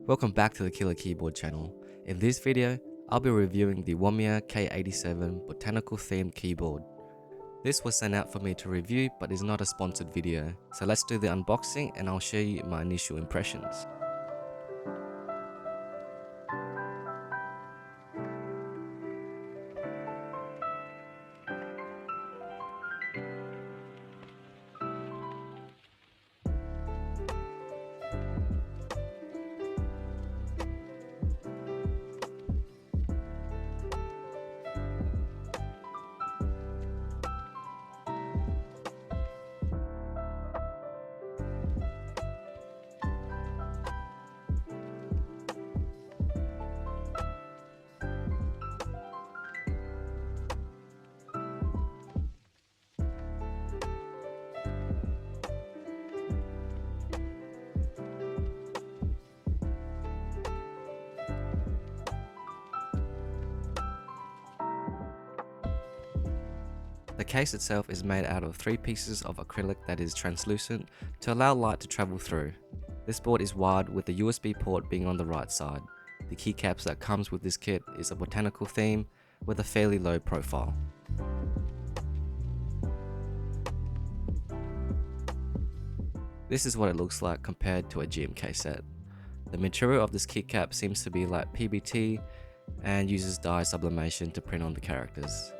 Welcome back to the Killer Keyboard channel. In this video, I'll be reviewing the Womier K87 Botanical themed keyboard. This was sent out for me to review but is not a sponsored video, so let's do the unboxing and I'll show you my initial impressions. The case itself is made out of 3 pieces of acrylic that is translucent to allow light to travel through. This board is wired with the USB port being on the right side. The keycaps that comes with this kit is a botanical theme with a fairly low profile. This is what it looks like compared to a GMK set. The material of this keycap seems to be like PBT and uses dye sublimation to print on the characters.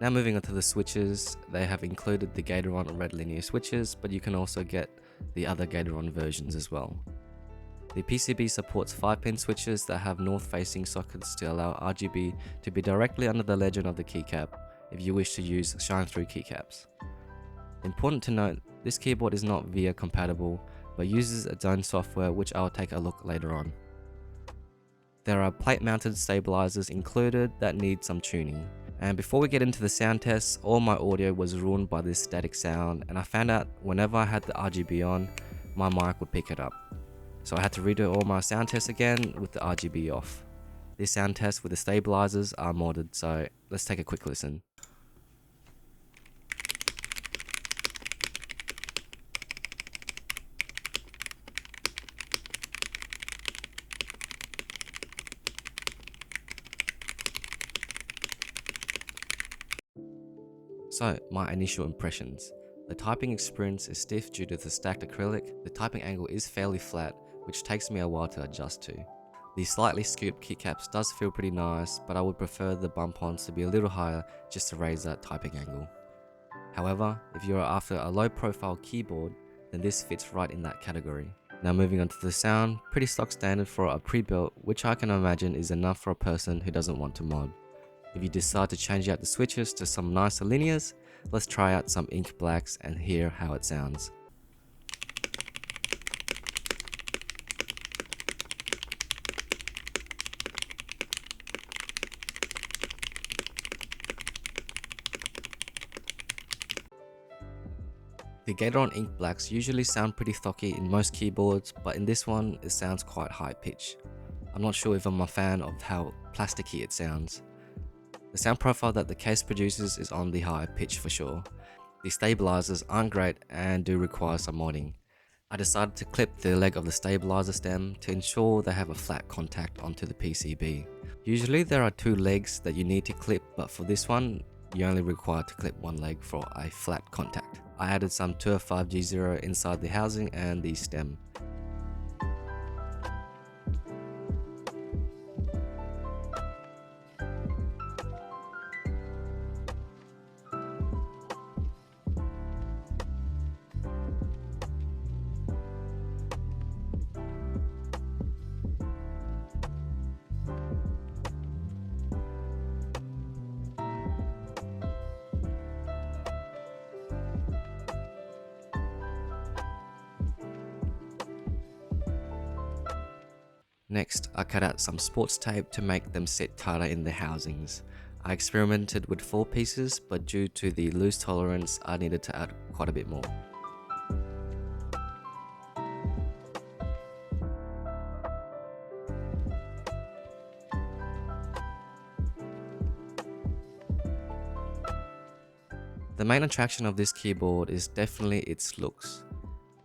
Now moving on to the switches, they have included the Gatoron red linear switches, but you can also get the other Gatoron versions as well. The PCB supports 5-pin switches that have north-facing sockets to allow RGB to be directly under the legend of the keycap if you wish to use shine-through keycaps. Important to note, this keyboard is not VIA compatible, but uses its own software, which I'll take a look later on. There are plate-mounted stabilizers included that need some tuning. And before we get into the sound tests, all my audio was ruined by this static sound, and I found out whenever I had the RGB on, my mic would pick it up. So I had to redo all my sound tests again with the RGB off. These sound tests with the stabilizers are modded, so let's take a quick listen. So, my initial impressions. The typing experience is stiff due to the stacked acrylic. The typing angle is fairly flat, which takes me a while to adjust to. The slightly scooped keycaps does feel pretty nice, but I would prefer the bump-ons to be a little higher just to raise that typing angle. However, if you are after a low-profile keyboard, then this fits right in that category. Now moving on to the sound, pretty stock standard for a pre-built, which I can imagine is enough for a person who doesn't want to mod. If you decide to change out the switches to some nicer linears, let's try out some ink blacks and hear how it sounds. The Gatoron ink blacks usually sound pretty thocky in most keyboards, but in this one it sounds quite high pitch. I'm not sure if I'm a fan of how plasticky it sounds. The sound profile that the case produces is on the high pitch for sure. The stabilizers aren't great and do require some modding. I decided to clip the leg of the stabilizer stem to ensure they have a flat contact onto the PCB. Usually there are 2 legs that you need to clip, but for this one, you only require to clip 1 leg for a flat contact. I added some 205G0 inside the housing and the stem. Next, I cut out some sports tape to make them sit tighter in the housings. I experimented with 4 pieces, but due to the loose tolerance, I needed to add quite a bit more. The main attraction of this keyboard is definitely its looks.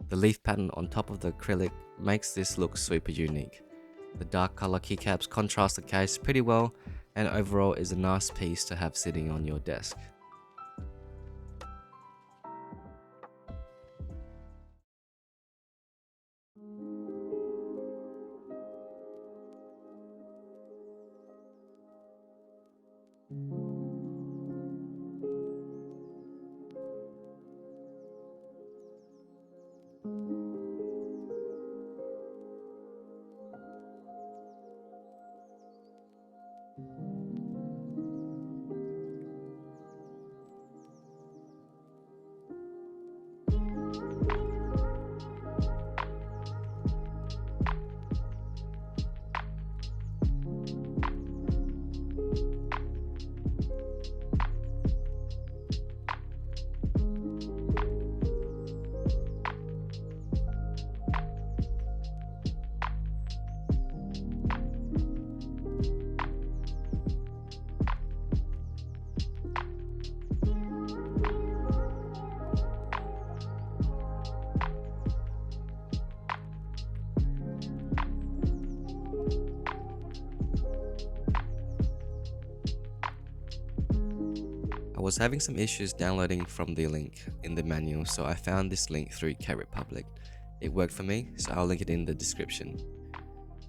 The leaf pattern on top of the acrylic makes this look super unique. The dark color keycaps contrast the case pretty well, and overall is a nice piece to have sitting on your desk. I was having some issues downloading from the link in the manual, so I found this link through KRepublic. It worked for me, so I'll link it in the description.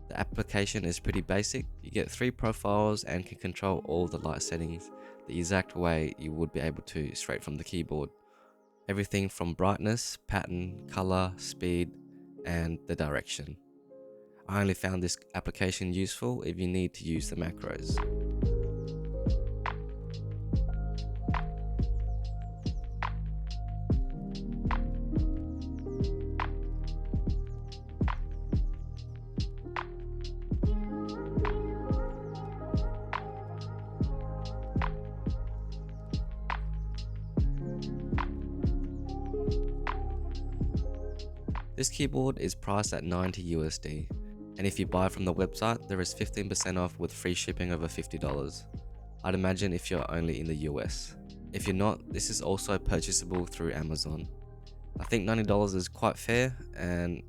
The application is pretty basic. You get 3 profiles and can control all the light settings the exact way you would be able to straight from the keyboard. Everything from brightness, pattern, color, speed, and the direction. I only found this application useful if you need to use the macros. This keyboard is priced at 90 USD, and if you buy from the website, there is 15% off with free shipping over $50. I'd imagine if you're only in the US. If you're not, this is also purchasable through Amazon. I think $90 is quite fair, and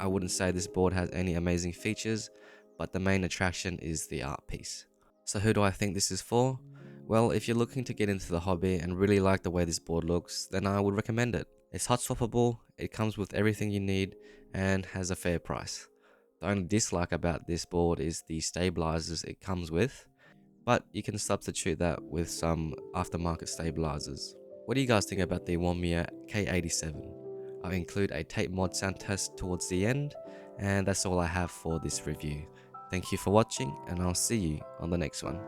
I wouldn't say this board has any amazing features, but the main attraction is the art piece. So who do I think this is for? Well, if you're looking to get into the hobby and really like the way this board looks, then I would recommend it. It's hot swappable, it comes with everything you need, and has a fair price. The only dislike about this board is the stabilizers it comes with, but you can substitute that with some aftermarket stabilizers. What do you guys think about the Womier K87? I'll include a tape mod sound test towards the end, and that's all I have for this review. Thank you for watching, and I'll see you on the next one.